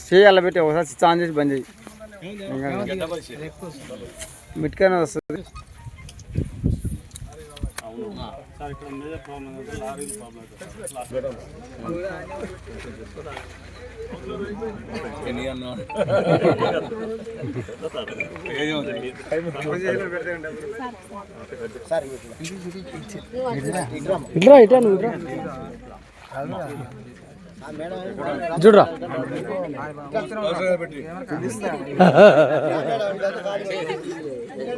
చేయాలి పెట్టి ఒకసారి స్విచ్ చేసి బంద్ చేయి మిట్కైనా వస్తుంది ఇట్లా ఇట్లా నువ్వు చూడరా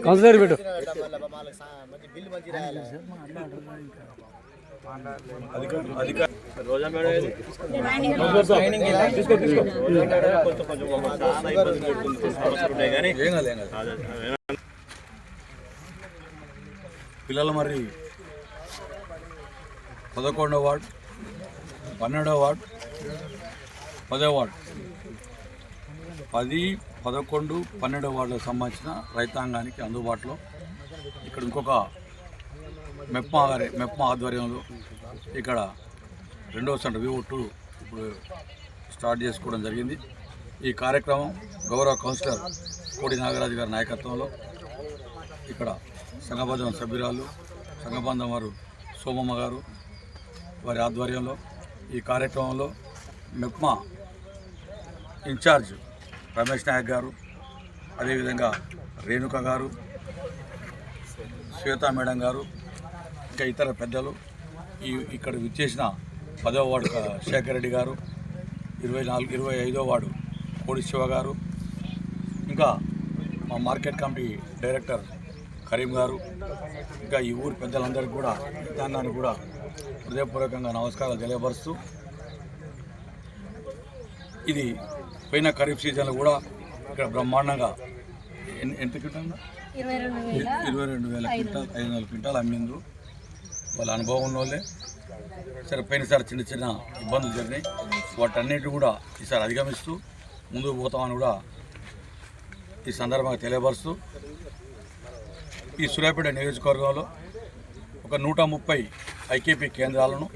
కౌన్సిలర్ పెట్టు పిల్లలు మరి 11వ వార్డు 12వ వార్డు 10వ వార్డు 10, 11, 12 వార్డులకు సంబంధించిన రైతాంగానికి అందుబాటులో ఇక్కడ ఇంకొక మెప్మా ఆధ్వర్యంలో ఇక్కడ 2వ సెంటర్ VO2 ఇప్పుడు స్టార్ట్ చేసుకోవడం జరిగింది. ఈ కార్యక్రమం గౌరవ కౌన్సిలర్ కోడి నాగరాజు గారి నాయకత్వంలో ఇక్కడ సంఘబంధం సభ్యురాలు సంఘబంధం వారు సోమమ్మ గారు వారి ఆధ్వర్యంలో ఈ కార్యక్రమంలో మెప్మా ఇన్ఛార్జ్ రమేష్ నాయక్ గారు, అదేవిధంగా రేణుక గారు, శ్వేత మేడం గారు, ఇంకా ఇతర పెద్దలు, ఇక్కడ విచ్చేసిన 10వ వార్డు శేఖర్ రెడ్డి గారు, 25వ వార్డు కోడి శివ గారు, ఇంకా మా మార్కెట్ కమిటీ డైరెక్టర్ కరీం గారు, ఇంకా ఈ ఊరి పెద్దలందరికీ కూడా రైతాంగానికి కూడా హృదయపూర్వకంగా నమస్కారాలు తెలియపరుస్తూ, ఇది పోయిన ఖరీఫ్ సీజన్లో కూడా ఇక్కడ బ్రహ్మాండంగా ఎంత క్వింటాల్ 22,000 క్వింటాల్ 500 క్వింటాల్ అమ్మిండ్రు. వాళ్ళ అనుభవం వాళ్ళే. సరే పోయినసారి చిన్న చిన్న ఇబ్బందులు జరిగినాయి, వాటన్నిటి కూడా ఈసారి అధిగమిస్తూ ముందుకు పోతామని కూడా ఈ సందర్భంగా తెలియపరుస్తూ, ఈ సూర్యాపేట నియోజకవర్గంలో ఒక 130 ఐకేపీ కేంద్రాలను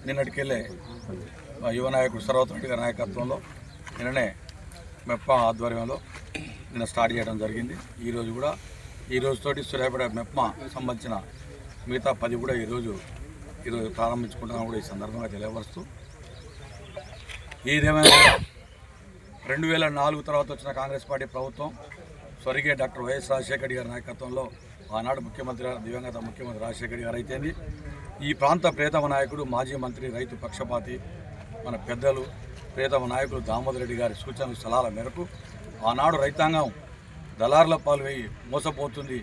నిన్నటికెళ్ళే యువ నాయకుడు సర్వత్ర రెడ్డి గారి నాయకత్వంలో నిన్ననే మెప్మా ఆధ్వర్యంలో నిన్న స్టార్ట్ చేయడం జరిగింది. ఈ రోజుతోటి సూర్యాపేట మెప్మా సంబంధించిన మిగతా 10 కూడా ఈరోజు ప్రారంభించుకుంటున్నాం కూడా ఈ సందర్భంగా తెలియపరుస్తూ, ఏదేమైనా 2004 తర్వాత వచ్చిన కాంగ్రెస్ పార్టీ ప్రభుత్వం స్వర్గీయ డాక్టర్ వైఎస్ రాజశేఖర రెడ్డి గారి నాయకత్వంలో ఆనాడు ముఖ్యమంత్రి దివంగత ముఖ్యమంత్రి రాజశేఖర రెడ్డి గారు అయితేంది, ఈ ప్రాంత ప్రియతమ నాయకుడు మాజీ మంత్రి రైతు పక్షపాతి మన పెద్దలు ప్రియతమ నాయకులు దామోదర్ రెడ్డి గారి సూచనలు సలహాల మేరకు ఆనాడు రైతాంగం దళారుల పాలు వేయి మోసపోతుంది,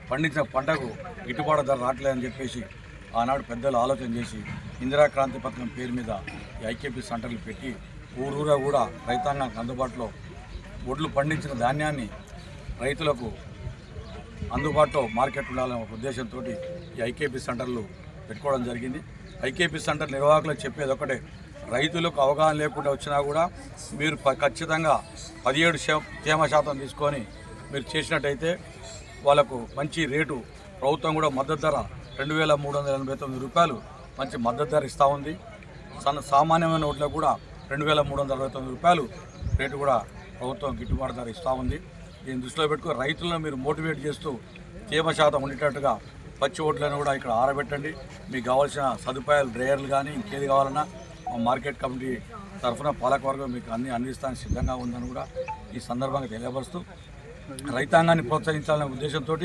పండించిన పంటకు గిట్టుబాటు ధర రావట్లేదని చెప్పేసి ఆనాడు పెద్దలు ఆలోచన చేసి ఇందిరాక్రాంతి పథకం పేరు మీద ఈ ఐకేపీ సెంటర్లు పెట్టి ఊరూరా కూడా రైతాంగానికి అందుబాటులో ఒడ్లు పండించిన ధాన్యాన్ని రైతులకు అందుబాటులో మార్కెట్ ఉండాలనే ఒక ఉద్దేశంతో ఈ ఐకేపీ సెంటర్లు పెట్టుకోవడం జరిగింది. ఐకేపీ సెంటర్ నిర్వాహకులు చెప్పేది ఒకటే, రైతులకు అవగాహన లేకుండా వచ్చినా కూడా మీరు ఖచ్చితంగా 17 తేమ శాతం తీసుకొని మీరు చేసినట్టయితే వాళ్ళకు మంచి రేటు ప్రభుత్వం కూడా మద్దతు ధర 2,389 రూపాయలు మంచి మద్దతు ధర ఇస్తూ ఉంది. సామాన్యమైన ఓట్లకు కూడా 2,369 రూపాయలు రేటు కూడా ప్రభుత్వం గిట్టుబాటు ధర ఇస్తూ ఉంది. దీన్ని దృష్టిలో పెట్టుకుని రైతులను మీరు మోటివేట్ చేస్తూ తేమ శాతం ఉండేటట్టుగా పచ్చి ఓట్లను కూడా ఇక్కడ ఆరబెట్టండి. మీకు కావాల్సిన సదుపాయాలు డ్రైయర్లు కానీ ఇంకేది కావాలన్నా మార్కెట్ కమిటీ తరఫున పాలకవర్గం మీకు అన్ని అందిస్తానికి సిద్ధంగా ఉందని కూడా ఈ సందర్భంగా తెలియపరుస్తూ, రైతాంగాన్ని ప్రోత్సహించాలనే ఉద్దేశంతో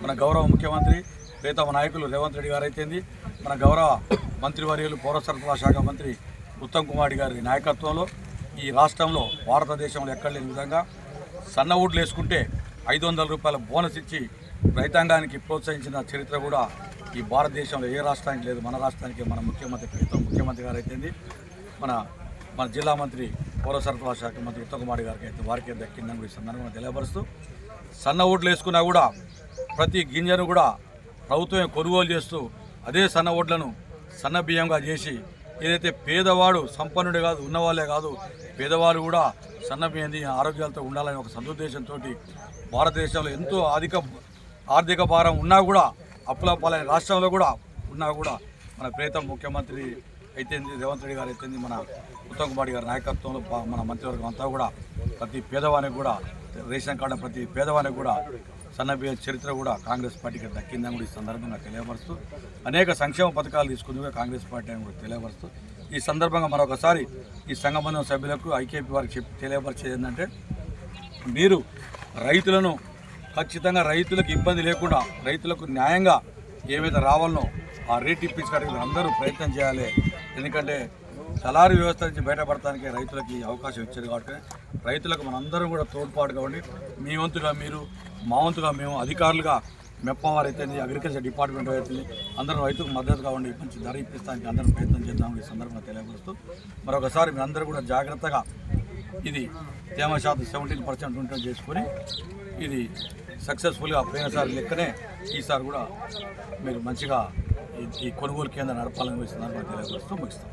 మన గౌరవ ముఖ్యమంత్రి ప్రియతమ నాయకులు రేవంత్ రెడ్డి గారు అయితేంది, మన గౌరవ మంత్రివర్యులు పౌర సరఫరా శాఖ మంత్రి ఉత్తమ్ కుమార్ గారి నాయకత్వంలో ఈ రాష్ట్రంలో భారతదేశంలో ఎక్కడ లేని విధంగా సన్న ఊడ్లు వేసుకుంటే 500 రూపాయల బోనస్ ఇచ్చి రైతాంగానికి ప్రోత్సహించిన చరిత్ర కూడా ఈ భారతదేశంలో ఏ రాష్ట్రానికి లేదు. మన రాష్ట్రానికి మన ముఖ్యమంత్రి గారు అయితేంది, మన జిల్లా మంత్రి పౌర సరఫరా శాఖ మంత్రి ఉత్తమ్ కుమార్ గారికి అయితే వారికి దక్కిందని కూడా ఈ సందర్భంగా తెలియపరుస్తూ, సన్న ఓట్లు వేసుకున్నా కూడా ప్రతి గింజను కూడా ప్రభుత్వమే కొనుగోలు చేస్తూ అదే సన్న ఓట్లను సన్న బియ్యంగా చేసి ఏదైతే పేదవాడు సంపన్నుడే కాదు ఉన్నవాళ్ళే కాదు పేదవాళ్ళు కూడా సన్నబియ్యంది ఆరోగ్యాలతో ఉండాలని ఒక సదుద్దేశంతో భారతదేశంలో ఎంతో ఆర్థిక భారం ఉన్నా కూడా అప్పుల పాలైన రాష్ట్రంలో కూడా ఉన్నా కూడా మన ప్రియతమ ముఖ్యమంత్రి అయితేంది రేవంత్ రెడ్డి గారు అయితేంది మన ఉత్తమ్ కుమార్ గారి నాయకత్వంలో మన మంత్రివర్గం అంతా కూడా ప్రతి పేదవానికి కూడా రేషన్ కార్డు ప్రతి పేదవానికి కూడా సన్నబియ్య చరిత్ర కూడా కాంగ్రెస్ పార్టీకి దక్కిందని కూడా ఈ సందర్భంగా తెలియపరుస్తూ అనేక సంక్షేమ పథకాలు తీసుకుంది కూడా కాంగ్రెస్ పార్టీ అని కూడా తెలియపరుస్తూ ఈ సందర్భంగా మరొకసారి ఈ సంఘబంధం సభ్యులకు ఐకేపీ వారికి తెలియపరిచేది ఏంటంటే మీరు రైతులను ఖచ్చితంగా రైతులకు ఇబ్బంది లేకుండా రైతులకు న్యాయంగా ఏమైతే రావాలనో ఆ రేట్ ఇప్పించడానికి అందరూ ప్రయత్నం చేయాలి. ఎందుకంటే దళారీ వ్యవస్థ నుంచి బయటపడటానికి రైతులకి అవకాశం ఇచ్చారు కాబట్టి రైతులకు మనందరం కూడా తోడ్పాటు కావండి. మీ వంతుగా మీరు, మా వంతుగా మేము, అధికారులుగా మెప్పవారు అయితే అగ్రికల్చర్ డిపార్ట్మెంట్ అవుతుంది అందరూ రైతులకు మద్దతు కావండి. మంచి ధర ఇప్పిస్తానికి అందరూ ప్రయత్నం చేద్దామని ఈ సందర్భంగా తెలియపరుస్తూ మరొకసారి మీ అందరూ కూడా జాగ్రత్తగా ఇది తేమ శాతం 17% ఉంటుంది చేసుకొని ఇది సక్సెస్ఫుల్గా పోయినసారి లెక్కనే ఈసారి కూడా మీరు మంచిగా ఈ కొనుగోలు కేంద్రం నడపాలని సందర్భంగా తెలియపరుస్తూ ముగిస్తాం.